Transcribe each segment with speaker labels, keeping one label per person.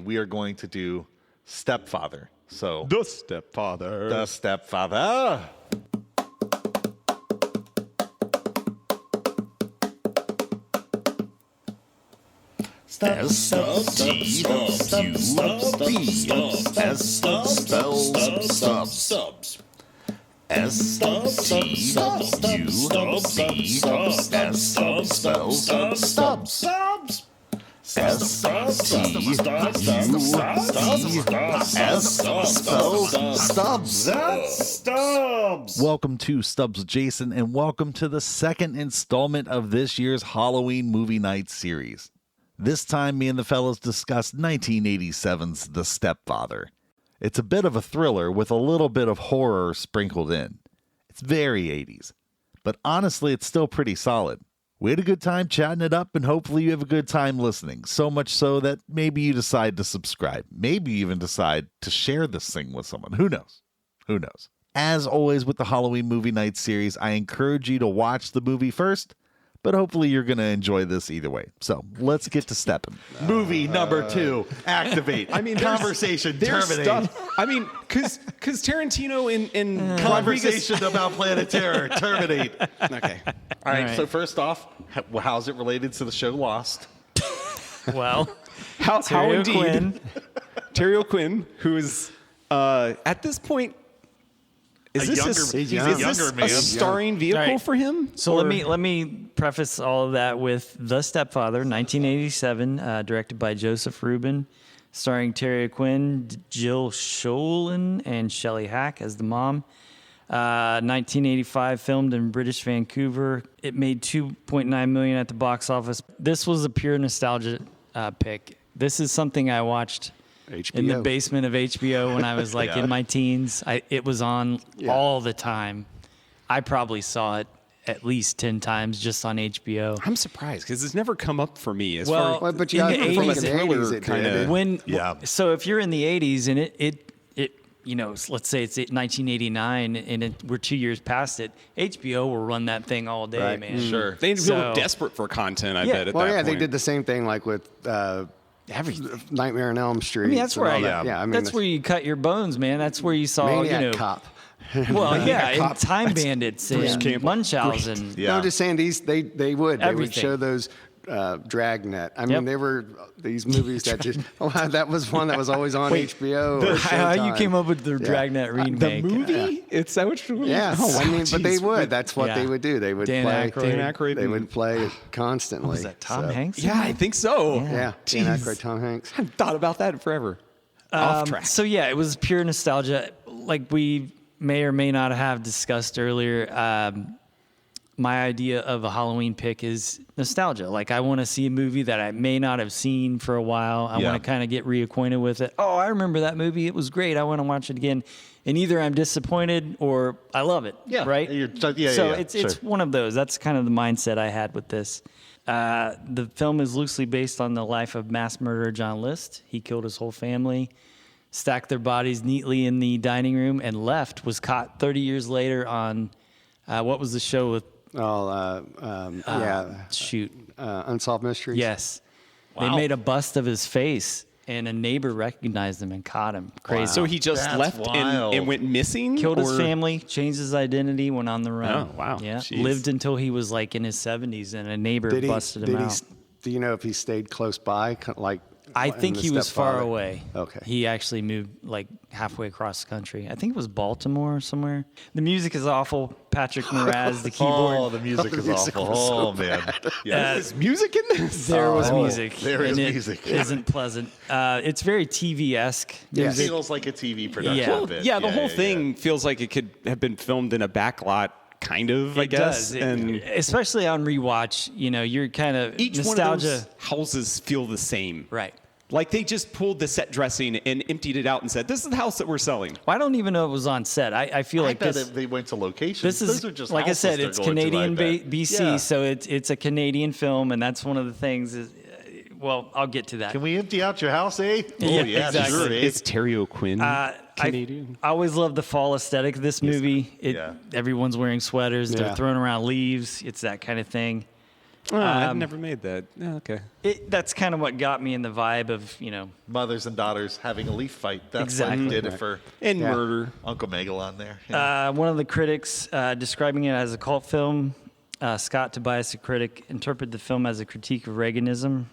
Speaker 1: we are going to do Stepfather. So
Speaker 2: The Stepfather.
Speaker 1: The Stepfather. Welcome to Stubbs with Jason, and welcome to the second installment of this year's Halloween movie night series. This time, me and the fellas discussed 1987's The Stepfather. It's a bit of a thriller with a little bit of horror sprinkled in. It's very 80s, but honestly, it's still pretty solid. We had a good time chatting it up, and hopefully you have a good time listening, so much so that maybe you decide to subscribe. Maybe you even decide to share this thing with someone. Who knows? Who knows? As always with the Halloween movie night series, I encourage you to watch the movie first, but hopefully you're going to enjoy this either way. So let's get to stepping. Movie number 2, activate.
Speaker 2: I mean,
Speaker 1: conversation,
Speaker 2: there's
Speaker 1: terminate.
Speaker 2: stuff. I mean, because Tarantino in
Speaker 1: Conversation about Planet Terror, terminate.
Speaker 2: Okay.
Speaker 1: All right, so first off, how's it related to the show Lost?
Speaker 3: Well,
Speaker 2: How
Speaker 3: Terry
Speaker 2: indeed.
Speaker 3: O'Quinn.
Speaker 2: Terry O'Quinn, who is at this point, is this a starring vehicle
Speaker 3: Right.
Speaker 2: for him?
Speaker 3: So
Speaker 2: Or-
Speaker 3: let me preface all of that with The Stepfather, 1987, directed by Joseph Rubin, starring Terry O'Quinn, Jill Schoelen, and Shelley Hack as the mom. 1985, filmed in British Vancouver. It made $2.9 million at the box office. This was a pure nostalgia pick. This is something I watched in the basement of HBO when I was like in my teens. It was on all the time. I probably saw it at least 10 times just on HBO.
Speaker 2: I'm surprised because it's never come up for me. As
Speaker 3: Well,
Speaker 2: far
Speaker 4: But you
Speaker 3: in
Speaker 4: got
Speaker 3: the
Speaker 4: from
Speaker 3: 80s,
Speaker 4: the 80s it
Speaker 2: kinda-
Speaker 4: did.
Speaker 3: when
Speaker 1: Yeah.
Speaker 3: So if you're in the 80s and it you know, let's say it's 1989 and we're 2 years past it, HBO will run that thing all day,
Speaker 4: Right.
Speaker 3: man.
Speaker 1: Sure.
Speaker 2: they
Speaker 3: So-
Speaker 2: were desperate for content. I
Speaker 3: Yeah.
Speaker 2: bet at
Speaker 4: Well,
Speaker 2: that
Speaker 4: yeah,
Speaker 2: point.
Speaker 4: they did the same thing like with
Speaker 3: Everything.
Speaker 4: Nightmare on Elm Street.
Speaker 3: I mean, that's where
Speaker 4: Yeah, I mean,
Speaker 3: that's where you cut your bones, man. That's where you saw,
Speaker 4: Maniac
Speaker 3: you know,
Speaker 4: Cop.
Speaker 3: well, yeah, and Time Bandits and Munchausen.
Speaker 1: Yeah.
Speaker 4: No, I'm just saying they would
Speaker 3: Everything.
Speaker 4: show those Dragnet. I mean,
Speaker 3: Yep.
Speaker 4: they were these movies that just that was one that was always on HBO. Or
Speaker 3: How you
Speaker 4: Showtime.
Speaker 3: came up with the Dragnet remake?
Speaker 2: the movie. It's that what you
Speaker 4: Yeah,
Speaker 2: Oh,
Speaker 4: I mean, but they
Speaker 2: geez.
Speaker 4: would. That's what
Speaker 3: Yeah.
Speaker 4: they would do. They would
Speaker 3: Dan
Speaker 4: play.
Speaker 3: Aykroyd.
Speaker 2: Dan Aykroyd.
Speaker 4: They would play it constantly.
Speaker 3: Was that Tom
Speaker 4: so-
Speaker 3: Hanks?
Speaker 2: Yeah, I think so.
Speaker 4: Yeah,
Speaker 2: Jeez.
Speaker 4: Dan Aykroyd, Tom Hanks.
Speaker 2: I haven't thought about that in forever. Off track.
Speaker 3: So yeah, it was pure nostalgia. Like we may or may not have discussed earlier, my idea of a Halloween pick is nostalgia. Like I want to see a movie that I may not have seen for a while. I
Speaker 1: Yeah.
Speaker 3: want to kind of get reacquainted with it. Oh, I remember that movie. It was great. I want to watch it again. And either I'm disappointed or I love it.
Speaker 1: Yeah.
Speaker 3: Right.
Speaker 1: So
Speaker 3: it's
Speaker 1: sure.
Speaker 3: one of those. That's kind of the mindset I had with this. The film is loosely based on the life of mass murderer John List. He killed his whole family, stacked their bodies neatly in the dining room, and left. Was caught 30 years later on what was the show with? Shoot.
Speaker 4: Unsolved Mysteries.
Speaker 3: Yes.
Speaker 1: Wow.
Speaker 3: They made a bust of his face, and a neighbor recognized him and caught him. Crazy.
Speaker 2: So he just
Speaker 1: That's
Speaker 2: left
Speaker 1: wild.
Speaker 2: and went missing?
Speaker 3: Killed his
Speaker 2: or-
Speaker 3: family, changed his identity, went on the run.
Speaker 2: Oh, wow.
Speaker 3: Yeah.
Speaker 2: Jeez.
Speaker 3: Lived until he was like in his 70s, and a neighbor
Speaker 4: Did he?
Speaker 3: busted him out.
Speaker 4: Do you know if he stayed close by? Like
Speaker 3: I
Speaker 4: in
Speaker 3: think
Speaker 4: The
Speaker 3: he was far
Speaker 4: Stepfather?
Speaker 3: away.
Speaker 4: Okay.
Speaker 3: He actually moved like halfway across the country. I think it was Baltimore or somewhere. The music is awful. Patrick Moraz, the keyboard.
Speaker 1: Oh, the music is
Speaker 4: music
Speaker 1: awful.
Speaker 4: was so
Speaker 1: Oh, man. Yeah.
Speaker 2: Is music in this?
Speaker 3: There was music.
Speaker 1: there is
Speaker 3: and
Speaker 1: music.
Speaker 3: It isn't pleasant. It's very TV-esque.
Speaker 4: Yes.
Speaker 1: It feels like a TV production.
Speaker 3: Yeah.
Speaker 1: a bit.
Speaker 2: Yeah, the whole thing feels like it could have been filmed in a backlot, kind of, I
Speaker 3: It
Speaker 2: guess.
Speaker 3: does.
Speaker 2: And
Speaker 3: Especially on rewatch, you know, you're kind of
Speaker 2: each
Speaker 3: nostalgia.
Speaker 2: one of those houses feel the same.
Speaker 3: Right.
Speaker 2: Like they just pulled the set dressing and emptied it out and said, "This is the house that we're selling."
Speaker 3: Well, I don't even know it was on set. I feel
Speaker 1: I
Speaker 3: like
Speaker 1: bet
Speaker 3: this.
Speaker 1: they went to locations.
Speaker 3: This is
Speaker 1: Those are just
Speaker 3: like I
Speaker 1: houses
Speaker 3: said,
Speaker 1: they're
Speaker 3: it's
Speaker 1: going to,
Speaker 3: Canadian
Speaker 1: I bet.
Speaker 3: BC,
Speaker 1: Yeah.
Speaker 3: so it's a Canadian film, and that's one of the things. Is, well, I'll get to that.
Speaker 1: Can we empty out your house, eh?
Speaker 3: Yeah,
Speaker 1: Oh, yeah,
Speaker 3: exactly.
Speaker 1: sure, eh?
Speaker 2: It's Terry O'Quinn, Canadian.
Speaker 3: I always love the fall aesthetic of this movie.
Speaker 1: Yeah.
Speaker 3: Everyone's wearing sweaters. They're
Speaker 4: Yeah.
Speaker 3: throwing around leaves. It's that kind of thing.
Speaker 2: I've never made that. Yeah, okay.
Speaker 3: That's kind of what got me in the vibe of,
Speaker 1: Mothers and daughters having a leaf fight. That's
Speaker 3: Exactly.
Speaker 1: what did it for
Speaker 2: And murder.
Speaker 1: Uncle Megalon there. Yeah.
Speaker 3: one of the critics describing it as a cult film. Scott Tobias, a critic, interpreted the film as a critique of Reaganism.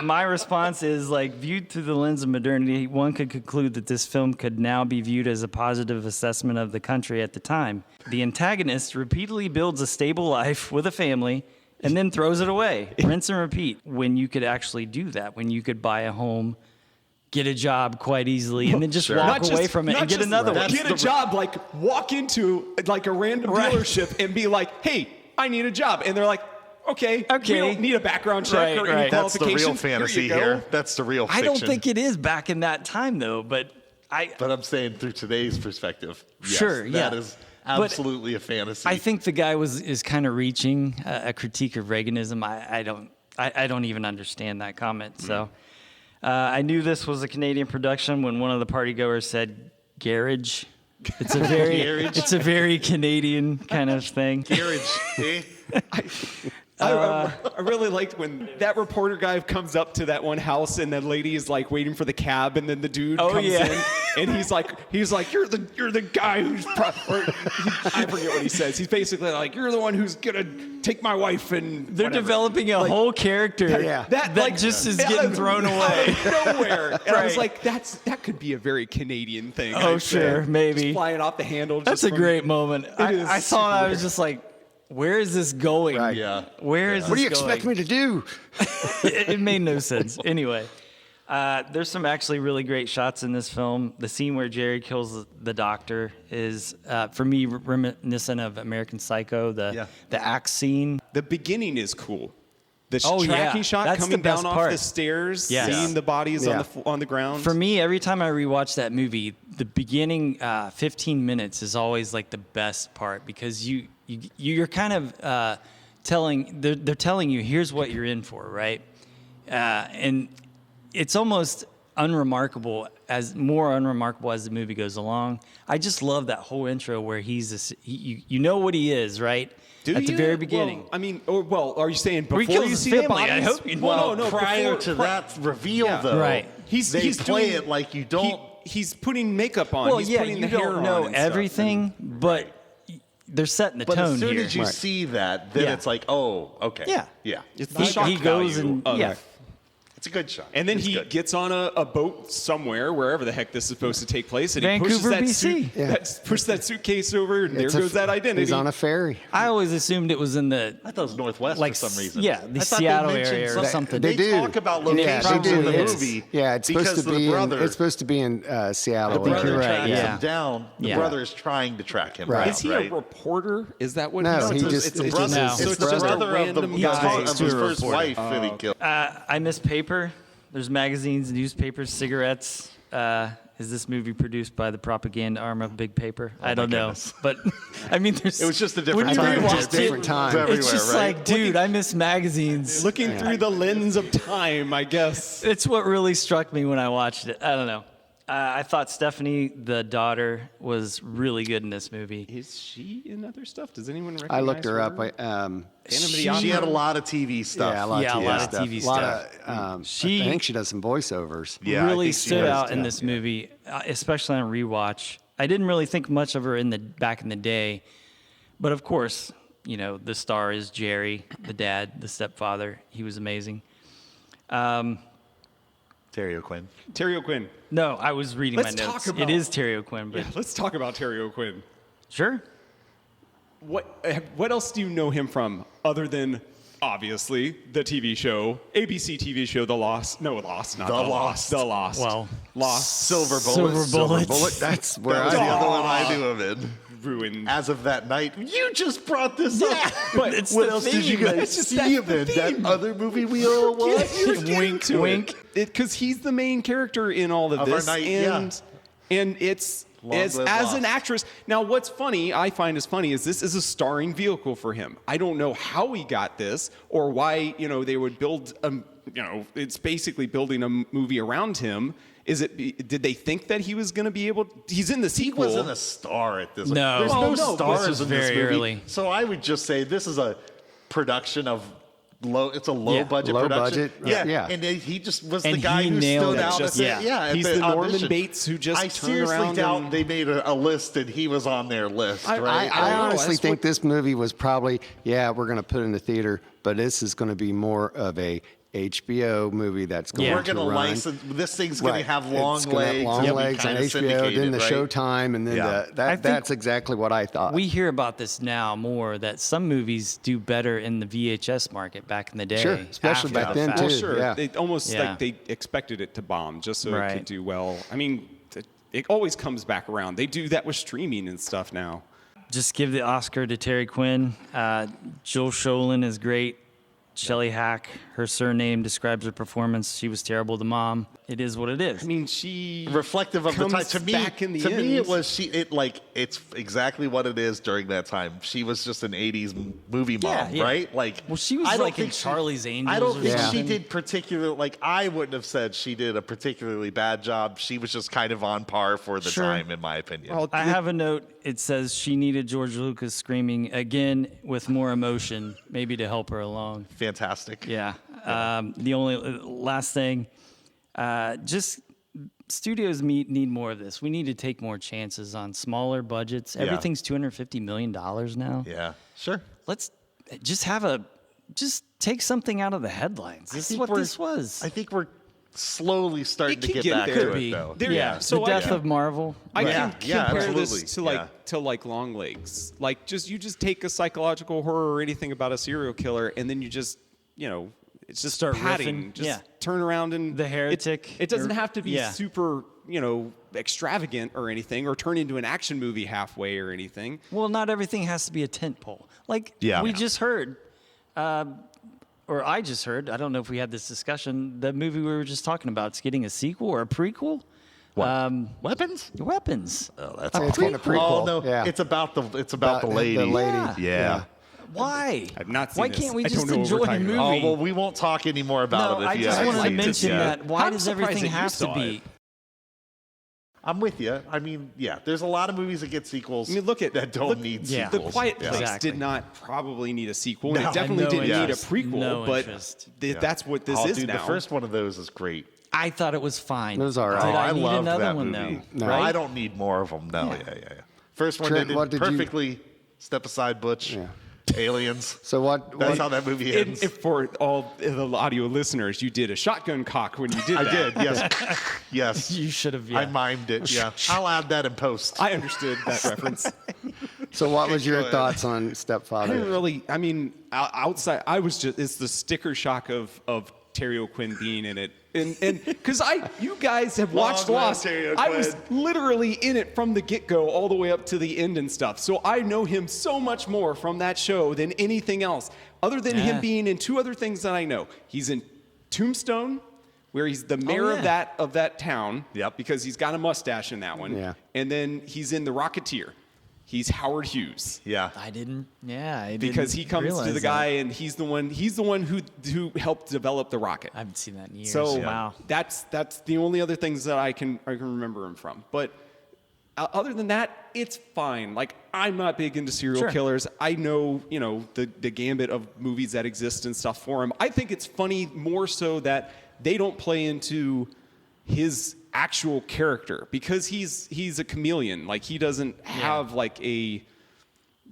Speaker 3: My response is, viewed through the lens of modernity, one could conclude that this film could now be viewed as a positive assessment of the country at the time. The antagonist repeatedly builds a stable life with a family and then throws it away. Rinse and repeat. When you could actually do that, when you could buy a home, get a job quite easily, and then just walk away from it and get another one.
Speaker 2: Get a job, walk into a random dealership and be like, hey, I need a job. And they're like, okay. We don't need a background check or any
Speaker 1: That's the
Speaker 2: qualifications.
Speaker 1: real fantasy here. That's the real fiction.
Speaker 3: I don't think it is back in that time, though, but
Speaker 1: I'm saying through today's perspective, yes,
Speaker 3: Sure, yeah.
Speaker 1: that is absolutely a fantasy.
Speaker 3: I think the guy is kind of reaching a critique of Reaganism. I don't even understand that comment. So I knew this was a Canadian production when one of the partygoers said garage. It's a very Canadian kind of thing.
Speaker 1: Garage, eh?
Speaker 2: I really liked when that reporter guy comes up to that one house and the lady is waiting for the cab, and then the dude comes in and he's like you're the guy who's I forget what he says. He's basically like, you're the one who's gonna take my wife, and
Speaker 3: they're developing a whole character that just is getting thrown away
Speaker 2: out of nowhere. And I was like, that could be a very Canadian thing.
Speaker 3: Oh, sure, maybe
Speaker 2: just flying off the handle.
Speaker 3: That's a great moment. I saw it. I was just like, where is this going?
Speaker 4: Right.
Speaker 1: Yeah.
Speaker 3: Where is this
Speaker 4: What do you
Speaker 3: going?
Speaker 4: expect me to do?
Speaker 3: It made no sense. Anyway, there's some actually really great shots in this film. The scene where Jerry kills the doctor is, for me, reminiscent of American Psycho. The axe scene.
Speaker 2: The beginning is cool. The
Speaker 3: Oh,
Speaker 2: tracking
Speaker 3: yeah.
Speaker 2: shot
Speaker 3: That's
Speaker 2: coming
Speaker 3: the best
Speaker 2: down off
Speaker 3: part.
Speaker 2: the stairs,
Speaker 3: Yes.
Speaker 2: seeing the bodies
Speaker 4: Yeah.
Speaker 2: on the ground.
Speaker 3: For me, every time I rewatch that movie, the beginning 15 minutes is always the best part, because you're kind of they're telling you, here's what you're in for, right? And it's almost more unremarkable as the movie goes along. I just love that whole intro where you know what he is, right? At the very beginning.
Speaker 2: Well, are you saying
Speaker 3: Where he
Speaker 2: before
Speaker 3: kills
Speaker 2: you
Speaker 3: his
Speaker 2: see
Speaker 3: family,
Speaker 2: the bodies?
Speaker 3: I hope you know.
Speaker 2: Well, no,
Speaker 1: prior
Speaker 2: before-
Speaker 1: to that reveal, though,
Speaker 3: Right.
Speaker 1: they play it like you don't.
Speaker 2: He's putting makeup on.
Speaker 3: Well,
Speaker 2: he's
Speaker 3: yeah,
Speaker 2: putting
Speaker 3: you
Speaker 2: the hair
Speaker 3: don't know
Speaker 2: on and stuff,
Speaker 3: everything, but they're setting the
Speaker 1: but
Speaker 3: tone
Speaker 1: as soon
Speaker 3: here.
Speaker 1: as you see that, then
Speaker 3: Yeah.
Speaker 1: it's like, oh, okay.
Speaker 3: Yeah.
Speaker 2: It's the shock
Speaker 3: he goes
Speaker 2: value
Speaker 3: and
Speaker 2: of it.
Speaker 1: It's a good shot.
Speaker 2: And then
Speaker 1: It's
Speaker 2: he
Speaker 1: good.
Speaker 2: gets on a boat somewhere, wherever the heck this is supposed to take place, and
Speaker 3: Vancouver,
Speaker 2: he pushes
Speaker 3: BC.
Speaker 2: pushes that suitcase over, and there
Speaker 4: It's a-
Speaker 2: goes that identity.
Speaker 4: He's on a ferry.
Speaker 3: I always assumed it was in the
Speaker 1: I thought it was Northwest
Speaker 3: like,
Speaker 1: for some reason.
Speaker 3: yeah, the
Speaker 1: I thought
Speaker 3: Seattle
Speaker 1: they mentioned
Speaker 3: area or
Speaker 1: some-
Speaker 3: something.
Speaker 1: They
Speaker 4: They do.
Speaker 1: talk about
Speaker 4: Yeah,
Speaker 1: locations
Speaker 4: they do.
Speaker 1: in the
Speaker 4: It's-
Speaker 1: movie.
Speaker 4: Yeah, it's supposed
Speaker 1: because
Speaker 4: to be.
Speaker 1: the brother,
Speaker 4: It's supposed to be in Seattle.
Speaker 1: the brother
Speaker 3: you're right,
Speaker 1: tracks
Speaker 3: yeah.
Speaker 1: him down. The
Speaker 3: Yeah.
Speaker 1: brother is trying to track him
Speaker 4: Right.
Speaker 1: down.
Speaker 2: Is he
Speaker 1: right?
Speaker 2: a reporter? Is that what?
Speaker 4: No,
Speaker 2: he's
Speaker 4: he just-
Speaker 1: It's a
Speaker 4: it's
Speaker 1: brother.
Speaker 3: just-
Speaker 1: So
Speaker 3: it's
Speaker 1: it's the
Speaker 4: brother.
Speaker 1: brother of the
Speaker 2: Random
Speaker 3: guy
Speaker 1: of
Speaker 3: next
Speaker 1: his
Speaker 3: to a
Speaker 1: first
Speaker 3: reporter.
Speaker 1: wife that he killed.
Speaker 3: I miss paper. There's magazines, newspapers, cigarettes. Is this movie produced by the propaganda arm of Big Paper? I don't know.
Speaker 1: goodness.
Speaker 3: But, there's...
Speaker 1: It was just a
Speaker 3: when
Speaker 1: different
Speaker 3: you
Speaker 1: time.
Speaker 3: rewatch
Speaker 4: Just different
Speaker 3: it,
Speaker 4: time.
Speaker 1: Everywhere,
Speaker 3: it's just
Speaker 1: right?
Speaker 3: like, dude, I miss magazines.
Speaker 2: Looking through the lens of time, I guess.
Speaker 3: It's what really struck me when I watched it. I don't know. I thought Stephanie, the daughter, was really good in this movie.
Speaker 2: Is she in other stuff? Does anyone recognize
Speaker 4: I looked her up.
Speaker 2: Phantom of the
Speaker 1: She
Speaker 2: Opera?
Speaker 1: had a lot of TV stuff.
Speaker 4: Yeah, a lot
Speaker 3: Yeah, a
Speaker 4: of
Speaker 3: lot
Speaker 4: TV
Speaker 3: of
Speaker 4: stuff.
Speaker 3: TV
Speaker 4: A lot
Speaker 3: stuff.
Speaker 4: of,
Speaker 3: She-
Speaker 4: I think she does some voiceovers.
Speaker 1: Yeah, I
Speaker 3: really
Speaker 1: think she
Speaker 3: stood
Speaker 1: does,
Speaker 3: out in
Speaker 1: yeah.
Speaker 3: this movie, especially on rewatch. I didn't really think much of her back in the day, but of course, the star is Jerry, the dad, the stepfather. He was amazing.
Speaker 1: Terry O'Quinn.
Speaker 2: Terry O'Quinn.
Speaker 3: No, I was reading
Speaker 2: Let's
Speaker 3: my
Speaker 2: talk
Speaker 3: notes.
Speaker 2: about-
Speaker 3: It is Terry O'Quinn, but
Speaker 2: Yeah, let's talk about Terry O'Quinn.
Speaker 3: sure.
Speaker 2: What else do you know him from other than obviously the TV show, ABC TV show, The Lost? No, Lost, not
Speaker 1: The
Speaker 2: The Lost.
Speaker 1: Lost.
Speaker 2: The Lost.
Speaker 3: Well,
Speaker 2: Lost.
Speaker 1: Silver Bullet.
Speaker 3: Silver Bullet.
Speaker 4: That's where
Speaker 1: That was
Speaker 4: I
Speaker 1: the
Speaker 4: am.
Speaker 1: other one I knew of it.
Speaker 2: Ruined.
Speaker 1: As of that night, you just brought this up.
Speaker 2: But
Speaker 3: it's
Speaker 1: What
Speaker 3: the
Speaker 1: else did you
Speaker 3: theme.
Speaker 1: guys
Speaker 2: It's just
Speaker 1: see
Speaker 2: that's
Speaker 1: him
Speaker 2: the
Speaker 1: in? That
Speaker 2: theme.
Speaker 1: other movie we all watched?
Speaker 3: Wink, wink.
Speaker 2: Because he's the main character in all of
Speaker 1: Of
Speaker 2: this.
Speaker 1: our night,
Speaker 2: and it's
Speaker 1: Long
Speaker 2: as
Speaker 1: live
Speaker 2: an
Speaker 1: Lost.
Speaker 2: actress. Now, what's funny, I find is funny, is this is a starring vehicle for him. I don't know how he got this or why, they would build, it's basically building a movie around him. Did they think that he was going to be able? He's in the
Speaker 1: He
Speaker 2: sequel.
Speaker 1: wasn't a star at this.
Speaker 3: No.
Speaker 1: There's
Speaker 3: Well,
Speaker 1: no
Speaker 2: no,
Speaker 1: stars
Speaker 3: this was
Speaker 1: in this
Speaker 3: very
Speaker 1: movie.
Speaker 3: early.
Speaker 1: So I would just say this is a production of it's a low budget
Speaker 4: low
Speaker 1: production.
Speaker 4: budget. Yeah.
Speaker 1: And he just was
Speaker 3: And
Speaker 1: the guy
Speaker 3: he
Speaker 1: who
Speaker 3: nailed
Speaker 1: stood
Speaker 3: it.
Speaker 1: out.
Speaker 3: Just-
Speaker 1: At
Speaker 2: He's
Speaker 1: the
Speaker 2: the Norman
Speaker 1: audition.
Speaker 2: Bates who just
Speaker 1: I
Speaker 2: turned
Speaker 1: seriously
Speaker 2: around
Speaker 1: doubt
Speaker 2: and-
Speaker 1: they made a list and he was on their list. Right?
Speaker 4: I honestly
Speaker 2: that's
Speaker 4: think
Speaker 2: what-
Speaker 4: this movie was probably, we're going to put it in the theater, but this is going to be more of a HBO movie that's going
Speaker 3: Yeah.
Speaker 1: We're
Speaker 4: to
Speaker 1: going to
Speaker 4: run.
Speaker 1: license. This thing's going
Speaker 4: Right.
Speaker 1: to have
Speaker 4: It's
Speaker 1: long
Speaker 4: gonna have
Speaker 1: legs.
Speaker 4: long
Speaker 1: It'll be
Speaker 4: legs on
Speaker 1: kinda
Speaker 4: HBO, then
Speaker 1: syndicated,
Speaker 4: the
Speaker 1: right?
Speaker 4: Showtime, and then
Speaker 1: Yeah.
Speaker 4: that's exactly what I thought.
Speaker 3: We hear about this now more, that some movies do better in the VHS market back in the day.
Speaker 4: Sure, especially
Speaker 3: after
Speaker 4: back
Speaker 3: the
Speaker 4: then,
Speaker 3: fact.
Speaker 4: too.
Speaker 2: Well, sure.
Speaker 4: Yeah.
Speaker 2: It almost
Speaker 3: Yeah.
Speaker 2: like they expected it to bomb just so it
Speaker 3: Right.
Speaker 2: could do well. I mean, it always comes back around. They do that with streaming and stuff now.
Speaker 3: Just give the Oscar to Terry Quinn. Jill Sholin is great. Shelley Hack, her surname describes her performance. She was terrible, the mom. It is what it is.
Speaker 2: I mean, she
Speaker 1: Reflective of the time.
Speaker 2: comes
Speaker 1: To me,
Speaker 2: back in the
Speaker 1: to me,
Speaker 2: end.
Speaker 1: it was it's exactly what it is during that time. She was just an '80s movie mom,
Speaker 3: Yeah, yeah.
Speaker 1: right? Like,
Speaker 3: Well, she was
Speaker 1: I don't
Speaker 3: like in
Speaker 1: think she-
Speaker 3: Charlie's Angels
Speaker 1: I don't
Speaker 3: or
Speaker 1: think she
Speaker 3: something.
Speaker 1: did particularly. Like, I wouldn't have said she did a particularly bad job. She was just kind of on par for the
Speaker 3: Sure.
Speaker 1: time, in my opinion.
Speaker 2: Well,
Speaker 3: I have a note. It says she needed George Lucas screaming again with more emotion, maybe to help her along.
Speaker 1: Fantastic.
Speaker 3: Yeah. The only last thing, just studios need more of this. We need to take more chances on smaller budgets.
Speaker 1: Yeah.
Speaker 3: Everything's $250 million now.
Speaker 1: Yeah. Sure.
Speaker 3: Let's just take something out of the headlines. This is
Speaker 1: think
Speaker 3: what
Speaker 1: we're-
Speaker 3: this was.
Speaker 1: I think we're slowly starting
Speaker 2: It
Speaker 1: to
Speaker 2: can
Speaker 1: get
Speaker 2: get
Speaker 1: back
Speaker 2: there.
Speaker 1: to
Speaker 3: Could
Speaker 1: it,
Speaker 3: be.
Speaker 1: though.
Speaker 2: There-
Speaker 3: yeah.
Speaker 2: so
Speaker 3: the
Speaker 2: I
Speaker 3: death
Speaker 2: can-
Speaker 3: of Marvel.
Speaker 2: I
Speaker 1: Yeah,
Speaker 2: can
Speaker 1: yeah,
Speaker 2: compare
Speaker 1: absolutely.
Speaker 2: this to
Speaker 1: Yeah.
Speaker 2: like Long Legs. Like you just take a psychological horror or anything about a serial killer, and then you just it's just
Speaker 3: Start
Speaker 2: padding.
Speaker 3: riffing.
Speaker 2: Just
Speaker 3: Yeah.
Speaker 2: turn around and
Speaker 3: The Heretic,
Speaker 2: It doesn't
Speaker 3: or-
Speaker 2: have to be
Speaker 3: yeah.
Speaker 2: super extravagant or anything, or turn into an action movie halfway or anything.
Speaker 3: Well, not everything has to be a tent pole. Like
Speaker 1: Yeah.
Speaker 3: we
Speaker 1: Yeah.
Speaker 3: just heard, or I just heard. I don't know if we had this discussion. The movie we were just talking about, it's getting a sequel or a prequel.
Speaker 1: What? Weapons?
Speaker 3: Weapons.
Speaker 1: Oh, that's
Speaker 4: It's getting a prequel.
Speaker 1: Oh no,
Speaker 4: Yeah.
Speaker 1: it's about the lady.
Speaker 4: The lady.
Speaker 3: Yeah.
Speaker 1: Yeah.
Speaker 3: Why?
Speaker 2: I've not seen
Speaker 3: Why
Speaker 2: this.
Speaker 3: can't we
Speaker 2: I
Speaker 3: just
Speaker 2: don't know what we're
Speaker 3: enjoy a
Speaker 2: talking
Speaker 3: movie?
Speaker 2: about.
Speaker 1: Oh well, we won't talk anymore about
Speaker 3: No,
Speaker 1: it. If
Speaker 3: I
Speaker 1: you
Speaker 3: just
Speaker 1: haven't
Speaker 3: wanted to
Speaker 1: seen it
Speaker 3: mention
Speaker 1: yet.
Speaker 3: that. Why
Speaker 2: I'm
Speaker 3: does
Speaker 2: surprised
Speaker 3: everything
Speaker 2: that you
Speaker 3: have to
Speaker 2: saw
Speaker 3: be?
Speaker 2: it.
Speaker 1: I'm with you. I mean, yeah, there's a lot of movies that get sequels.
Speaker 2: I mean, look at
Speaker 1: that don't need
Speaker 3: Yeah.
Speaker 2: The
Speaker 1: sequels.
Speaker 2: Quiet
Speaker 1: Yeah.
Speaker 2: Place
Speaker 3: Exactly.
Speaker 2: did not probably need a sequel.
Speaker 1: No.
Speaker 2: And it definitely
Speaker 3: No
Speaker 2: didn't need a
Speaker 3: interest.
Speaker 2: prequel.
Speaker 3: No
Speaker 2: but
Speaker 3: interest.
Speaker 2: that's what this
Speaker 1: Oh,
Speaker 2: is
Speaker 1: dude,
Speaker 2: now.
Speaker 1: the first one of those is great.
Speaker 3: I thought it was fine.
Speaker 4: It was all right.
Speaker 3: Did
Speaker 1: Oh,
Speaker 3: I need
Speaker 1: loved
Speaker 3: another
Speaker 1: that
Speaker 3: one
Speaker 1: movie.
Speaker 3: though?
Speaker 4: No.
Speaker 3: Right?
Speaker 1: I don't need more of them. No, yeah. First one
Speaker 4: Trent,
Speaker 1: they
Speaker 4: what
Speaker 1: did
Speaker 4: did you-
Speaker 1: perfectly. Step Aside, Butch.
Speaker 4: Yeah.
Speaker 1: Aliens.
Speaker 4: So what?
Speaker 1: That's how that movie
Speaker 2: And
Speaker 1: ends.
Speaker 2: if for all the audio listeners, you did a shotgun cock when you did
Speaker 1: I
Speaker 2: that.
Speaker 1: did. Yes. Yes.
Speaker 3: You should have. Yeah.
Speaker 1: I mimed it. Yeah. I'll add that in post.
Speaker 2: I understood that reference.
Speaker 4: So what was your
Speaker 1: ahead.
Speaker 4: thoughts on
Speaker 2: I didn't
Speaker 4: Stepfather?
Speaker 2: really. I mean, outside, I was just. It's the sticker shock of Terry O'Quinn being in it, and because you guys have watched
Speaker 1: Long live
Speaker 2: Lost.
Speaker 1: Terry
Speaker 2: I was
Speaker 1: O'Quinn.
Speaker 2: literally in it from the get go all the way up to the end and stuff. So I know him so much more from that show than anything else, other than
Speaker 3: Yeah.
Speaker 2: him being in two other things that I know. He's in Tombstone, where he's the mayor
Speaker 3: yeah.
Speaker 2: of that town.
Speaker 1: Yep.
Speaker 2: Because he's got a mustache in that one.
Speaker 4: Yeah.
Speaker 2: And then he's in The Rocketeer. He's Howard Hughes.
Speaker 1: Yeah.
Speaker 3: I didn't. Yeah. I
Speaker 2: Because
Speaker 3: didn't
Speaker 2: he comes to
Speaker 3: realize
Speaker 2: the
Speaker 3: that.
Speaker 2: guy and he's the one who helped develop the rocket.
Speaker 3: I haven't seen that in years.
Speaker 2: So
Speaker 3: wow.
Speaker 2: that's the only other things that I can remember him from. But other than that, it's fine. Like, I'm not big into serial
Speaker 3: Sure.
Speaker 2: killers. I know, the gambit of movies that exist and stuff for him. I think it's funny more so that they don't play into his actual character because he's a chameleon. Like, he doesn't have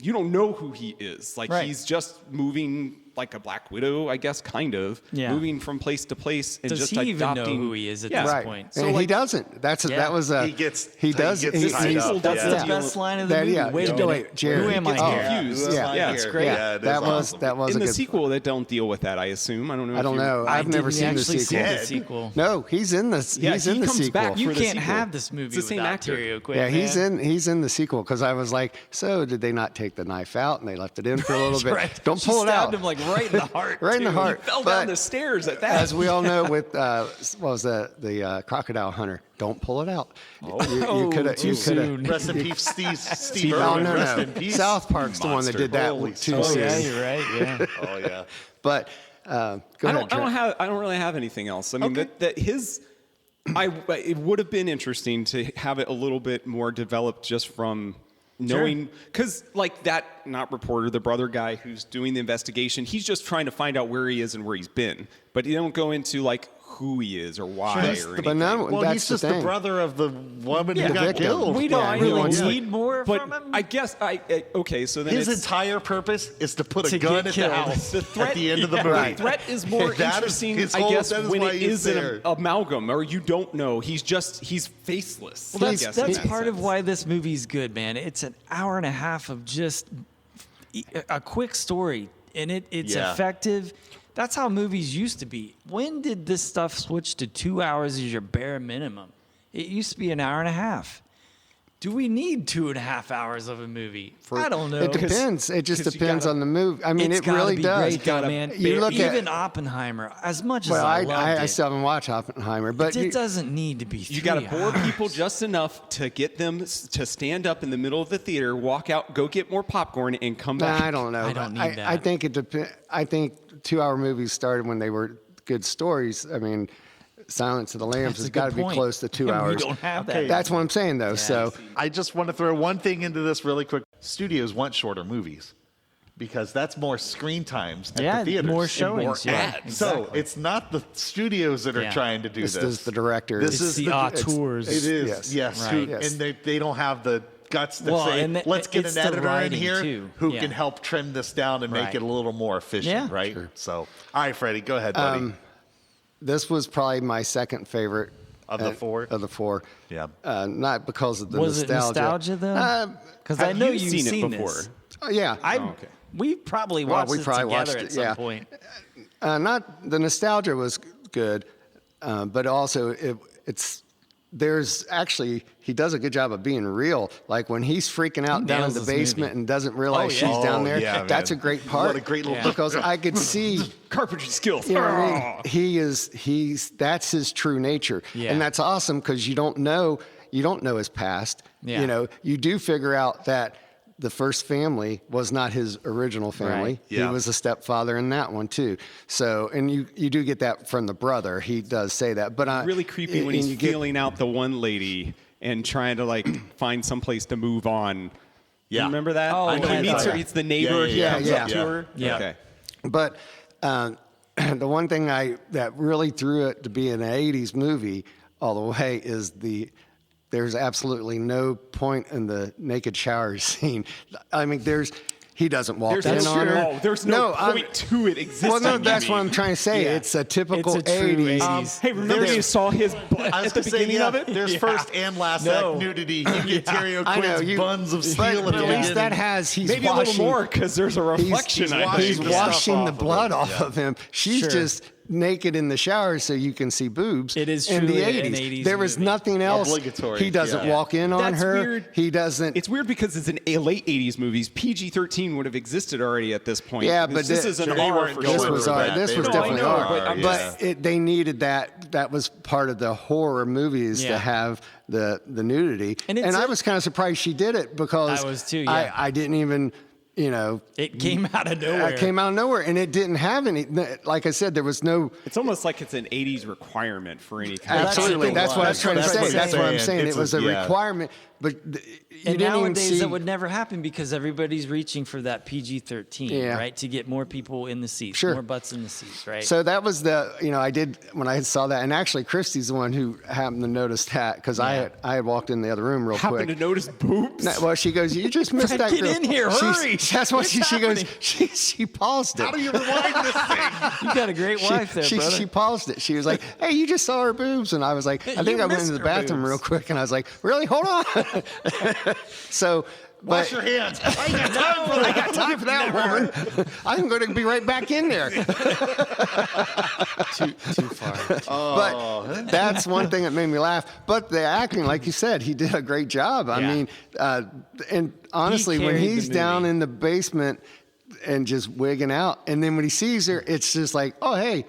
Speaker 2: you don't know who he is. Like,
Speaker 3: Right.
Speaker 2: he's just moving like a Black Widow, I guess, kind of.
Speaker 3: Yeah.
Speaker 2: Moving from place to place and
Speaker 3: Does
Speaker 2: just
Speaker 3: he even know
Speaker 2: adopting
Speaker 3: who he is at
Speaker 2: Yeah.
Speaker 3: this
Speaker 4: Right.
Speaker 3: point?
Speaker 2: So,
Speaker 4: and he
Speaker 2: like-
Speaker 4: doesn't. That was a.
Speaker 1: He gets-
Speaker 4: He
Speaker 1: he
Speaker 4: does.
Speaker 1: gets
Speaker 4: he-
Speaker 1: tied
Speaker 4: he's-
Speaker 1: up.
Speaker 2: that's
Speaker 3: That's
Speaker 2: the
Speaker 3: the
Speaker 2: deal.
Speaker 3: best line of the
Speaker 4: That-
Speaker 3: movie.
Speaker 4: yeah.
Speaker 3: Wait a
Speaker 4: Go
Speaker 3: minute.
Speaker 4: wait, Jerry.
Speaker 3: Who am I
Speaker 2: Gets
Speaker 3: here?
Speaker 2: confused.
Speaker 1: Who am
Speaker 4: Yeah.
Speaker 1: I
Speaker 2: Yeah,
Speaker 1: here?
Speaker 2: it's great.
Speaker 1: Yeah, it
Speaker 4: that
Speaker 1: is
Speaker 4: was
Speaker 1: awesome.
Speaker 4: that was
Speaker 2: In
Speaker 4: a
Speaker 2: the
Speaker 4: good.
Speaker 2: sequel, they don't deal with that. I assume. I don't know.
Speaker 4: I don't know.
Speaker 3: I
Speaker 4: I've never
Speaker 3: didn't
Speaker 4: seen the
Speaker 3: actually see
Speaker 4: sequel.
Speaker 3: the sequel.
Speaker 4: No, he's in the.
Speaker 2: Yeah,
Speaker 4: he's
Speaker 2: he
Speaker 4: in the
Speaker 2: comes
Speaker 4: sequel.
Speaker 2: back
Speaker 3: You
Speaker 2: for the
Speaker 3: can't
Speaker 2: sequel.
Speaker 3: have this movie
Speaker 2: It's the same
Speaker 3: without
Speaker 2: actor.
Speaker 3: Terry O'Quinn.
Speaker 4: Yeah, he's
Speaker 3: man.
Speaker 4: in the sequel because I was like, so did they not take the knife out and they left it in for a little bit?
Speaker 3: Right.
Speaker 4: Don't
Speaker 3: She
Speaker 4: pull it out.
Speaker 3: stabbed him like right in the heart.
Speaker 4: Right in the
Speaker 3: too.
Speaker 4: heart.
Speaker 2: He fell
Speaker 4: But
Speaker 2: down the stairs at that.
Speaker 4: as we all know, with what was the crocodile hunter? Don't pull it out.
Speaker 3: Oh, too soon.
Speaker 1: Rest in peace, Steve
Speaker 4: No,
Speaker 1: Irwin.
Speaker 4: no,
Speaker 1: Rest
Speaker 4: no.
Speaker 1: in peace.
Speaker 4: South Park's the one that
Speaker 1: Monster.
Speaker 4: did that
Speaker 1: Holy
Speaker 4: too
Speaker 1: smokes.
Speaker 3: Oh yeah,
Speaker 4: soon.
Speaker 3: you're right. Yeah.
Speaker 1: Oh yeah.
Speaker 4: But go ahead. Trent.
Speaker 2: I don't really have anything else. I mean, that his. It would have been interesting to have it a little bit more developed just from knowing, because like that, not reporter, the brother guy who's doing the investigation, he's just trying to find out where he is and where he's been. But he don't go into like who he is or why or anything.
Speaker 4: But no,
Speaker 1: Well,
Speaker 4: that's
Speaker 1: he's just the
Speaker 4: thing.
Speaker 1: brother of the woman who
Speaker 4: the
Speaker 1: got
Speaker 4: victim.
Speaker 1: killed.
Speaker 3: We don't
Speaker 4: Yeah, he
Speaker 3: really
Speaker 4: wants-
Speaker 3: need more
Speaker 2: But
Speaker 3: from him.
Speaker 2: I guess okay. So then
Speaker 1: His
Speaker 2: it's,
Speaker 1: entire purpose is to put
Speaker 3: To
Speaker 1: a gun
Speaker 3: get
Speaker 1: at
Speaker 3: killed.
Speaker 1: the house
Speaker 2: the threat
Speaker 1: at the end of the movie.
Speaker 2: The threat is more
Speaker 1: That is
Speaker 2: interesting,
Speaker 1: his
Speaker 2: I
Speaker 1: whole-
Speaker 2: guess,
Speaker 1: that is
Speaker 2: when
Speaker 1: why
Speaker 2: it
Speaker 1: he's
Speaker 2: is an
Speaker 1: there.
Speaker 2: amalgam, or you don't know. He's faceless.
Speaker 3: Well,
Speaker 2: I
Speaker 3: that's
Speaker 2: guess, in
Speaker 3: that's
Speaker 2: that
Speaker 3: part of
Speaker 2: sense.
Speaker 3: why this movie's good, man. It's an hour and a half of just a quick story, and it's
Speaker 1: Yeah.
Speaker 3: effective. That's how movies used to be. When did this stuff switch to 2 hours as your bare minimum? It used to be an hour and a half. Do we need 2.5 hours of a movie? I don't know.
Speaker 4: It depends. It just
Speaker 2: 'cause you
Speaker 4: depends
Speaker 2: gotta-
Speaker 4: on the movie. I mean,
Speaker 3: It's
Speaker 4: it
Speaker 3: gotta
Speaker 4: really
Speaker 3: be
Speaker 4: does.
Speaker 3: great, though, man.
Speaker 4: You look at-
Speaker 3: even Oppenheimer, as much as
Speaker 4: Well,
Speaker 3: I loved
Speaker 4: I
Speaker 3: it,
Speaker 4: still haven't watched Oppenheimer, but
Speaker 3: it
Speaker 4: you,
Speaker 3: doesn't need to be.
Speaker 2: You got to
Speaker 3: 3
Speaker 2: bore
Speaker 3: hours.
Speaker 2: people just enough to get them to stand up in the middle of the theater, walk out, go get more popcorn, and come
Speaker 4: nah,
Speaker 2: back.
Speaker 4: I don't know.
Speaker 3: I don't need
Speaker 4: I
Speaker 3: that.
Speaker 4: think it depends. I think 2-hour movies started when they were good stories. I mean, Silence of the Lambs
Speaker 3: That's a
Speaker 4: has
Speaker 3: good
Speaker 4: got to be
Speaker 3: point.
Speaker 4: close to 2
Speaker 3: We
Speaker 4: hours.
Speaker 3: don't have that.
Speaker 1: Okay.
Speaker 4: That's what I'm saying, though. So
Speaker 1: I just want to throw one thing into this really quick. Studios want shorter movies because that's more screen times at
Speaker 3: Yeah,
Speaker 1: the theaters.
Speaker 3: more
Speaker 1: and
Speaker 3: showings.
Speaker 1: more
Speaker 3: Yeah,
Speaker 1: ads. So
Speaker 3: exactly.
Speaker 1: it's not the studios that are
Speaker 3: Yeah.
Speaker 1: trying to do
Speaker 4: this
Speaker 1: this.
Speaker 4: is the director.
Speaker 1: This
Speaker 3: It's
Speaker 1: is
Speaker 3: the auteurs.
Speaker 1: It is, yes.
Speaker 3: Right.
Speaker 4: Yes.
Speaker 1: And they don't have the guts to
Speaker 3: Well,
Speaker 1: say,
Speaker 3: and
Speaker 1: let's get
Speaker 3: it's
Speaker 1: an
Speaker 3: the
Speaker 1: editor in
Speaker 3: writing,
Speaker 1: here
Speaker 3: too.
Speaker 1: who
Speaker 3: Yeah.
Speaker 1: can help trim this down and make
Speaker 3: Right.
Speaker 1: it a little more efficient,
Speaker 3: Yeah.
Speaker 1: right? So, all right, Freddie, go ahead, buddy.
Speaker 4: This was probably my second favorite
Speaker 1: Of the four?
Speaker 4: Of the four.
Speaker 1: Yeah.
Speaker 4: Not because of the
Speaker 3: Was
Speaker 4: nostalgia.
Speaker 3: it nostalgia though? Because I
Speaker 2: Have
Speaker 3: know
Speaker 2: you
Speaker 3: you've
Speaker 2: seen it
Speaker 3: seen
Speaker 2: before?
Speaker 3: this.
Speaker 4: Yeah.
Speaker 2: Okay.
Speaker 3: We probably
Speaker 4: Well,
Speaker 3: watched
Speaker 4: we
Speaker 3: it
Speaker 4: probably
Speaker 3: together
Speaker 4: watched
Speaker 3: at
Speaker 4: it,
Speaker 3: some
Speaker 4: yeah.
Speaker 3: point.
Speaker 4: Not the nostalgia was good, but also there's actually he does a good job of being real. Like when he's freaking out down in
Speaker 3: nails
Speaker 4: the
Speaker 3: this
Speaker 4: basement
Speaker 3: movie.
Speaker 4: and doesn't realize
Speaker 3: yeah.
Speaker 4: she's down
Speaker 1: Oh,
Speaker 4: there.
Speaker 1: yeah,
Speaker 4: That's
Speaker 1: man.
Speaker 4: a great part.
Speaker 1: What a great little
Speaker 4: because I could see.
Speaker 2: Carpentry skills.
Speaker 4: You know what I mean? That's his true nature.
Speaker 3: Yeah.
Speaker 4: And that's awesome because you don't know his past.
Speaker 3: Yeah.
Speaker 4: You know, you do figure out that the first family was not his original family.
Speaker 3: Right.
Speaker 1: Yeah.
Speaker 4: He was a stepfather in that one too. So, and you do get that from the brother. He does say that, but
Speaker 2: Really creepy when
Speaker 4: and
Speaker 2: he's
Speaker 4: you get-
Speaker 2: feeling out the one lady and trying to like find some place to move on.
Speaker 1: Yeah.
Speaker 2: You remember that?
Speaker 3: Oh,
Speaker 2: When he
Speaker 3: yeah,
Speaker 2: meets
Speaker 3: yeah.
Speaker 2: her, it's the neighbor.
Speaker 1: Yeah,
Speaker 2: He
Speaker 1: yeah,
Speaker 2: comes
Speaker 4: yeah.
Speaker 2: up to her.
Speaker 3: Yeah.
Speaker 2: Okay.
Speaker 4: But the one thing that really threw it to be an '80s movie all the way is there's absolutely no point in the naked shower scene. I mean, he doesn't walk
Speaker 2: There's
Speaker 4: in
Speaker 2: no,
Speaker 4: on her.
Speaker 2: oh, there's no
Speaker 4: I'm-
Speaker 2: point to it existing.
Speaker 4: Well, no, that's
Speaker 2: you
Speaker 4: what
Speaker 2: mean.
Speaker 4: I'm trying to say.
Speaker 3: Yeah.
Speaker 4: It's a typical
Speaker 3: It's a true
Speaker 4: 80s.
Speaker 3: 80s.
Speaker 2: Hey, remember you saw his butt
Speaker 1: I was
Speaker 2: at the
Speaker 1: gonna say,
Speaker 2: beginning
Speaker 1: yeah,
Speaker 2: of it?
Speaker 1: there's first and last
Speaker 3: No.
Speaker 1: act nudity. You get Terry
Speaker 4: I know,
Speaker 1: O'Quinn's buns of steel
Speaker 4: but
Speaker 1: at the
Speaker 4: at least
Speaker 1: beginning.
Speaker 4: that he's
Speaker 2: Maybe
Speaker 4: washing,
Speaker 2: a little more because there's a reflection.
Speaker 1: he's
Speaker 2: I
Speaker 1: washing
Speaker 4: He's
Speaker 2: think.
Speaker 1: the stuff
Speaker 4: washing
Speaker 1: off
Speaker 4: the
Speaker 1: of
Speaker 4: blood
Speaker 1: him,
Speaker 4: off
Speaker 1: yeah.
Speaker 4: of him. She's
Speaker 3: Sure.
Speaker 4: just naked in the shower so you can see boobs.
Speaker 3: It is
Speaker 4: in the
Speaker 3: truly an
Speaker 4: 80s.
Speaker 3: 80s
Speaker 4: There was
Speaker 3: movie.
Speaker 4: nothing else.
Speaker 1: Obligatory,
Speaker 4: He doesn't
Speaker 1: yeah.
Speaker 4: walk in on
Speaker 2: That's
Speaker 4: her.
Speaker 2: weird.
Speaker 4: He doesn't.
Speaker 2: It's weird because it's a late 80s movies. PG-13 would have existed already at this point.
Speaker 4: Yeah,
Speaker 2: Because
Speaker 4: but
Speaker 2: this is an
Speaker 1: they
Speaker 2: R
Speaker 1: weren't
Speaker 2: for
Speaker 1: going
Speaker 4: This
Speaker 2: sure.
Speaker 4: was
Speaker 1: for
Speaker 4: R.
Speaker 1: that.
Speaker 4: This
Speaker 1: They
Speaker 4: was
Speaker 1: were
Speaker 4: definitely
Speaker 2: going
Speaker 4: R.
Speaker 2: for it, but I'm
Speaker 4: But they needed that. That was part of the horror movies
Speaker 3: Yeah.
Speaker 4: to have the nudity.
Speaker 3: And
Speaker 4: And,
Speaker 3: it's
Speaker 4: I
Speaker 3: a-
Speaker 4: was kind of surprised she did it because
Speaker 3: I was too, yeah.
Speaker 4: I didn't even.
Speaker 3: It came out of nowhere.
Speaker 4: It came out of nowhere, and it didn't have any. Like I said, there was no.
Speaker 2: It's almost like it's an 80s requirement for any kind
Speaker 4: Absolutely,
Speaker 3: the
Speaker 4: that's what I was
Speaker 3: That's
Speaker 4: trying to
Speaker 3: what
Speaker 4: say.
Speaker 3: I'm
Speaker 4: That's what I'm
Speaker 1: saying.
Speaker 4: saying.
Speaker 1: It's
Speaker 4: It was a
Speaker 1: yeah.
Speaker 4: requirement, but you
Speaker 3: And
Speaker 4: didn't even
Speaker 3: nowadays
Speaker 4: see.
Speaker 3: that would never happen because everybody's reaching for that PG-13,
Speaker 4: Yeah.
Speaker 3: right? To get more people in the seats,
Speaker 4: Sure.
Speaker 3: more butts in the seats, right?
Speaker 4: So that was I did when I saw that, and actually Christy's the one who happened to notice that because
Speaker 3: Yeah.
Speaker 4: I had walked in the other room real
Speaker 2: Happened
Speaker 4: quick.
Speaker 2: to notice boobs.
Speaker 4: No, well, she goes, "You just missed
Speaker 3: Fred,
Speaker 4: that
Speaker 3: get
Speaker 4: girl."
Speaker 3: in here, hurry.
Speaker 4: That's what
Speaker 3: What's
Speaker 4: she goes.
Speaker 3: happening?
Speaker 4: She paused it.
Speaker 1: How do you rewind this thing?
Speaker 3: You got a great wife there, brother.
Speaker 4: She paused it. She was like, "Hey, you just saw her boobs," and I was like, "I think
Speaker 3: You
Speaker 4: I went
Speaker 3: missed
Speaker 4: into the
Speaker 3: her
Speaker 4: bathroom
Speaker 3: boobs.
Speaker 4: real quick," and I was like, "Really? Hold on." So,
Speaker 1: Wash your hands. I ain't got time for that.
Speaker 4: I got time for that, woman. I'm going to be right back in there.
Speaker 3: too far.
Speaker 4: But that's one thing that made me laugh. But the acting, like you said, he did a great job. I
Speaker 3: Yeah.
Speaker 4: mean, and honestly, when
Speaker 3: carried the
Speaker 4: he's down
Speaker 3: movie.
Speaker 4: in the basement and just wigging out, and then when he sees her, it's just like, oh, hey,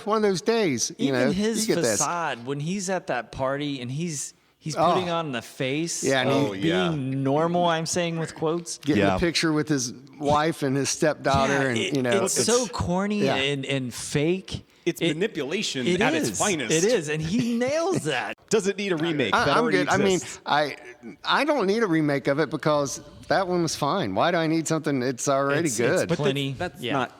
Speaker 4: one of those days.
Speaker 3: Even
Speaker 4: you
Speaker 3: his
Speaker 4: get this.
Speaker 3: facade when he's at that party and he's He's putting on the face
Speaker 4: Yeah, and
Speaker 3: of being normal, I'm saying with quotes.
Speaker 4: Getting a picture with his wife and his stepdaughter, and
Speaker 3: it's so corny and fake.
Speaker 2: It's manipulation at its finest.
Speaker 3: It is, and he nails that.
Speaker 2: Does it need a remake?
Speaker 4: I'm good. Exists. I mean, I don't need a remake of it because that one was fine. Why do I need something that's already good?
Speaker 3: It's plenty.
Speaker 2: That's not.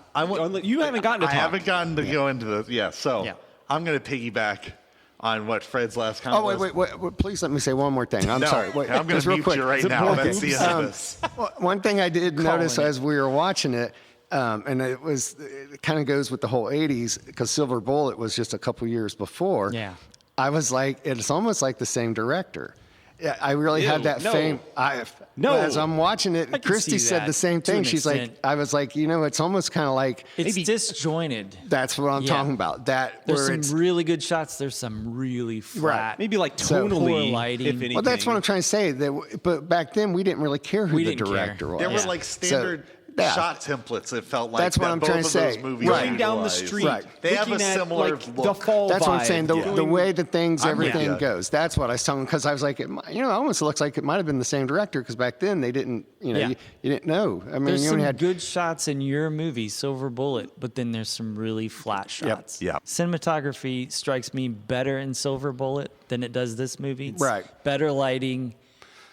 Speaker 2: You haven't gotten to talk.
Speaker 1: I haven't gotten to go into this. Yeah, so I'm going to piggyback on what Fred's last comment was.
Speaker 4: Wait, please let me say one more thing. I'm sorry. Wait,
Speaker 1: I'm going to mute you right now. That's the end of this.
Speaker 4: One thing I did notice as we were watching it, and it kind of goes with the whole 80s, because Silver Bullet was just a couple years before.
Speaker 3: Yeah.
Speaker 4: I was like, it's almost like the same director. Yeah, I really had that fame. As I'm watching it, Christy said the same thing. She's like, I was like, it's almost kind of like
Speaker 3: it's disjointed.
Speaker 4: That's what I'm talking about.
Speaker 3: There's some really good shots. There's some really flat,
Speaker 2: maybe like tonally,
Speaker 3: lighting.
Speaker 2: If anything.
Speaker 4: Well, that's what I'm trying to say. But back then, we didn't really care who the director was.
Speaker 1: There were like standard shot templates. It felt like
Speaker 4: that's what I'm trying to say.
Speaker 2: Going down the street,
Speaker 1: they have a similar look.
Speaker 2: The fall
Speaker 4: that's
Speaker 2: vibe.
Speaker 4: what I'm saying. The way that everything goes. That's what I was telling. Because I was like, it almost looks like it might have been the same director. Because back then they didn't, you didn't know. I mean,
Speaker 3: there's
Speaker 4: you
Speaker 3: some
Speaker 4: had
Speaker 3: good shots in your movie, Silver Bullet, but then there's some really flat shots.
Speaker 1: Yep.
Speaker 3: Cinematography strikes me better in Silver Bullet than it does this movie.
Speaker 4: Right.
Speaker 3: Better lighting.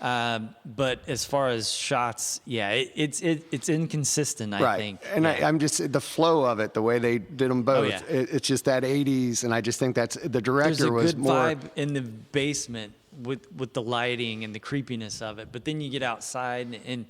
Speaker 3: But as far as shots, it's inconsistent, I think.
Speaker 4: And I'm just, the flow of it, the way they did them both, it's just that 80s, and I just think that's, the director was more.
Speaker 3: There's a good vibe in the basement with the lighting and the creepiness of it, but then you get outside and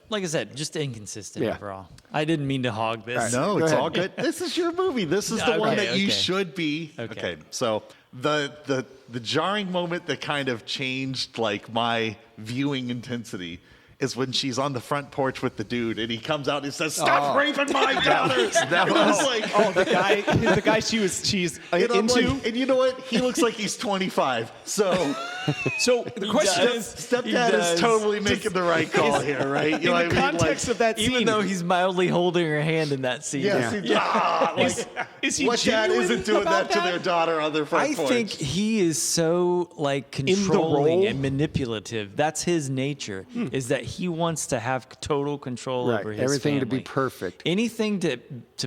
Speaker 3: like I said, just inconsistent overall. I didn't mean to hog this.
Speaker 1: Right. No, it's all good. This is your movie. This is the one that you should be.
Speaker 3: Okay.
Speaker 1: So the jarring moment that kind of changed like my viewing intensity is when she's on the front porch with the dude and he comes out and he says, "Stop raping my daughters." That was like,
Speaker 2: the guy she's into.
Speaker 1: And you know what? He looks like he's 25. So
Speaker 2: the question is,
Speaker 1: stepdad is totally making the right call here, right? You know
Speaker 2: in the context of that scene,
Speaker 3: even though he's mildly holding her hand in that scene.
Speaker 1: Yes,
Speaker 2: is he
Speaker 1: what dad isn't doing that to their daughter on their front porch?
Speaker 3: I think he is so like controlling and manipulative. That's his nature. Is that he wants to have total control over his
Speaker 4: everything
Speaker 3: family.
Speaker 4: to be perfect.
Speaker 3: Anything to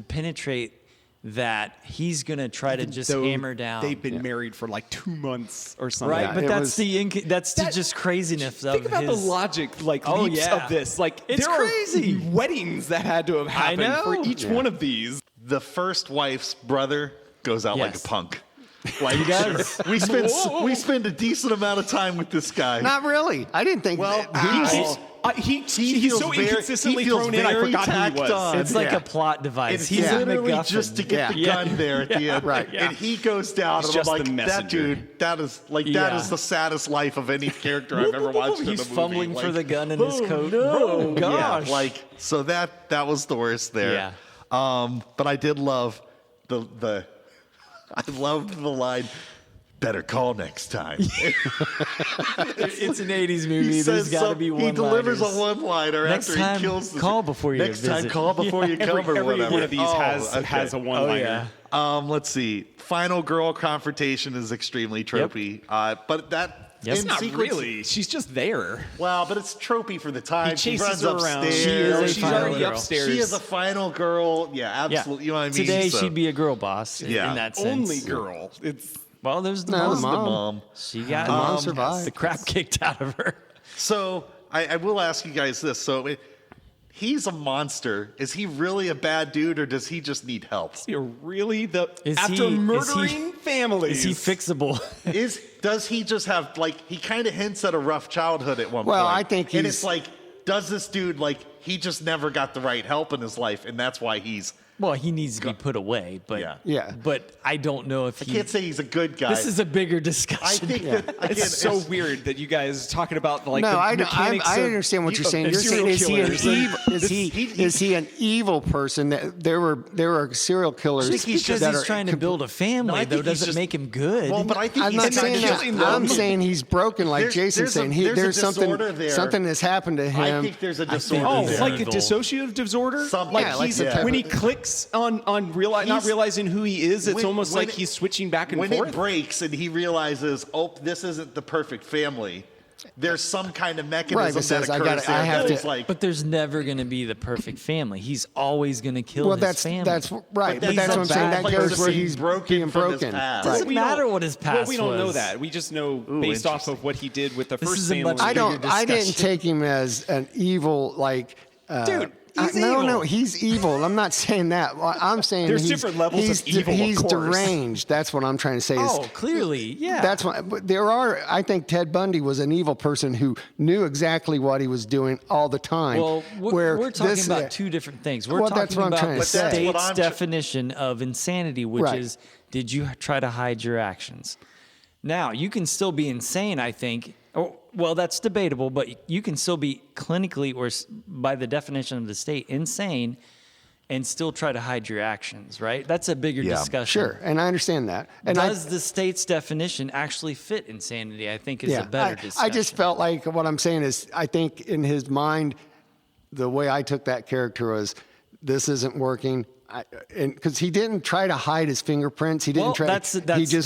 Speaker 3: penetrate that, he's gonna try to just hammer down.
Speaker 2: They've been married for like 2 months or something.
Speaker 3: Right, but that's the just craziness of
Speaker 2: think about
Speaker 3: his.
Speaker 2: the logic, leaps of this. Like,
Speaker 3: it's
Speaker 2: there
Speaker 3: crazy.
Speaker 2: are weddings that had to have happened for each one of these.
Speaker 1: The first wife's brother goes out like a punk.
Speaker 3: Like he does.
Speaker 1: we spend a decent amount of time with this guy.
Speaker 4: Not really. I didn't think.
Speaker 1: Well,
Speaker 2: he's so inconsistently thrown in. I forgot who he was.
Speaker 3: It's like a plot device. He's
Speaker 1: literally
Speaker 3: MacGuffin.
Speaker 1: just to get the gun there at the end.
Speaker 4: Right.
Speaker 1: And he goes down, and I'm
Speaker 2: just
Speaker 1: like,
Speaker 2: the
Speaker 1: that
Speaker 2: messenger.
Speaker 1: dude, that is the saddest life of any character I've ever watched in a movie.
Speaker 3: He's fumbling for the gun in his coat.
Speaker 1: No.
Speaker 3: Oh gosh.
Speaker 1: Yeah, so that was the worst there.
Speaker 3: Yeah.
Speaker 1: But I did love I loved the line, "Better call next time."
Speaker 3: It's an 80s movie. There's got to be one.
Speaker 1: He delivers a one-liner
Speaker 3: Next
Speaker 1: after
Speaker 3: time,
Speaker 1: he kills the
Speaker 3: call before you
Speaker 1: Next
Speaker 3: visit.
Speaker 1: time, call before you come or
Speaker 2: Every
Speaker 1: whatever.
Speaker 2: one of these has a one-liner.
Speaker 1: Let's see. Final girl confrontation is extremely tropey. But that
Speaker 2: It's
Speaker 1: in
Speaker 2: not
Speaker 1: sequence,
Speaker 2: really. She's just there.
Speaker 1: Well, but it's tropey for the time.
Speaker 2: He chases
Speaker 1: runs
Speaker 2: her around.
Speaker 1: upstairs.
Speaker 2: She's already upstairs.
Speaker 1: She is a final girl. Yeah, absolutely. You know what I mean?
Speaker 3: Today she'd be a girl boss in that sense.
Speaker 2: Only girl.
Speaker 3: Well, there's the
Speaker 4: No,
Speaker 3: mom.
Speaker 4: the mom.
Speaker 3: She got
Speaker 4: The mom survived.
Speaker 3: the crap kicked out of her.
Speaker 1: So I will ask you guys this. So he's a monster. Is he really a bad dude, or does he just need help?
Speaker 2: You're really
Speaker 3: After
Speaker 2: murdering families.
Speaker 3: Is he fixable?
Speaker 1: Does he just have, he kind of hints at a rough childhood at one point.
Speaker 4: Well, I think
Speaker 1: and it's like, does this dude, he just never got the right help in his life, and that's why he's...
Speaker 3: Well, he needs to be put away, but
Speaker 4: Yeah.
Speaker 3: But I don't know if
Speaker 1: I can't say he's a good guy.
Speaker 3: This is a bigger discussion.
Speaker 1: I think that, again,
Speaker 2: It's so weird that you guys talking about
Speaker 4: No,
Speaker 2: the
Speaker 4: I
Speaker 2: mechanics
Speaker 4: understand what you're saying. You're saying, is he an evil person? That there were serial killers.
Speaker 3: Just because he's trying to build a family, though, doesn't make him good.
Speaker 1: Well, but I think
Speaker 4: I'm not saying that. I'm saying he's broken, like Jason's saying. There's something that's happened to him.
Speaker 1: I think there's a disorder there.
Speaker 2: like a dissociative disorder?
Speaker 1: Something.
Speaker 2: When he clicks breaks on not realizing who he is, it's almost like he's switching back and forth.
Speaker 1: When it breaks and he realizes, oh, this isn't the perfect family, there's some kind of mechanism that occurs
Speaker 3: but there's never going to be the perfect family. He's always going to kill his family.
Speaker 4: That's right. But that's what I'm saying. That goes where he's being broken.
Speaker 3: It doesn't matter what his past was.
Speaker 2: Well, we don't know that. We just know based off of what he did with the first family.
Speaker 4: I didn't take him as an evil,
Speaker 2: dude. He's evil.
Speaker 4: No, he's evil. I'm not saying that. I'm saying
Speaker 2: there's different levels of evil.
Speaker 4: He's
Speaker 2: of course.
Speaker 4: deranged. That's what I'm trying to say.
Speaker 3: Clearly, yeah.
Speaker 4: That's what. But there are. I think Ted Bundy was an evil person who knew exactly what he was doing all the time.
Speaker 3: Well, we're talking about two different things. We're talking about the state's definition of insanity, which is, did you try to hide your actions? Now, you can still be insane, I think. Well, that's debatable, but you can still be clinically or by the definition of the state insane and still try to hide your actions, right? That's a bigger discussion.
Speaker 4: Sure, and I understand that. And
Speaker 3: does the state's definition actually fit insanity? I think is a better discussion.
Speaker 4: I just felt like what I'm saying is I think in his mind, the way I took that character was, this isn't working. And because he didn't try to hide his fingerprints, he didn't try.
Speaker 3: That's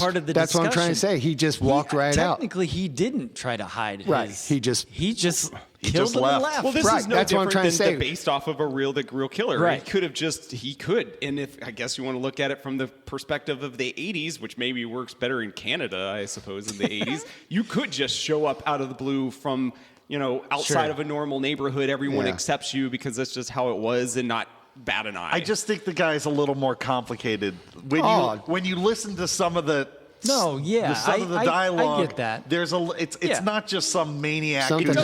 Speaker 3: part of the discussion.
Speaker 4: That's what I'm trying to say. He just walked right out.
Speaker 3: Technically, he didn't try to hide his.
Speaker 4: He just
Speaker 3: killed him and left.
Speaker 2: Well, this is no
Speaker 4: that's what I'm
Speaker 2: different
Speaker 4: trying
Speaker 2: than
Speaker 4: to say.
Speaker 2: based off of a real killer.
Speaker 3: Right.
Speaker 2: He could. And if I guess you want to look at it from the perspective of the 80s, which maybe works better in Canada, I suppose, in the 80s, you could just show up out of the blue from outside of a normal neighborhood. Everyone accepts you because that's just how it was, and not bat an eye.
Speaker 1: I just think the guy's a little more complicated. When you listen to some of the some of the dialogue,
Speaker 3: I get that.
Speaker 1: It's not just some maniac.
Speaker 3: I totally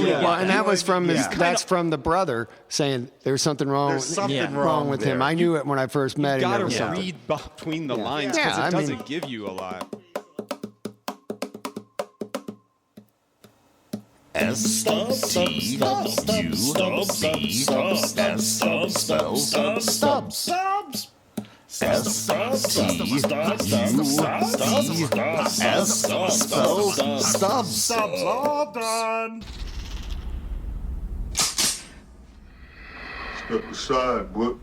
Speaker 3: get that.
Speaker 4: And that was from that's from the brother saying there's something wrong.
Speaker 1: There's something wrong
Speaker 4: with him. I knew it when I first met him.
Speaker 2: You got to read between the lines because it doesn't give you a lot.
Speaker 1: Stubs. All done.
Speaker 5: Step aside, what?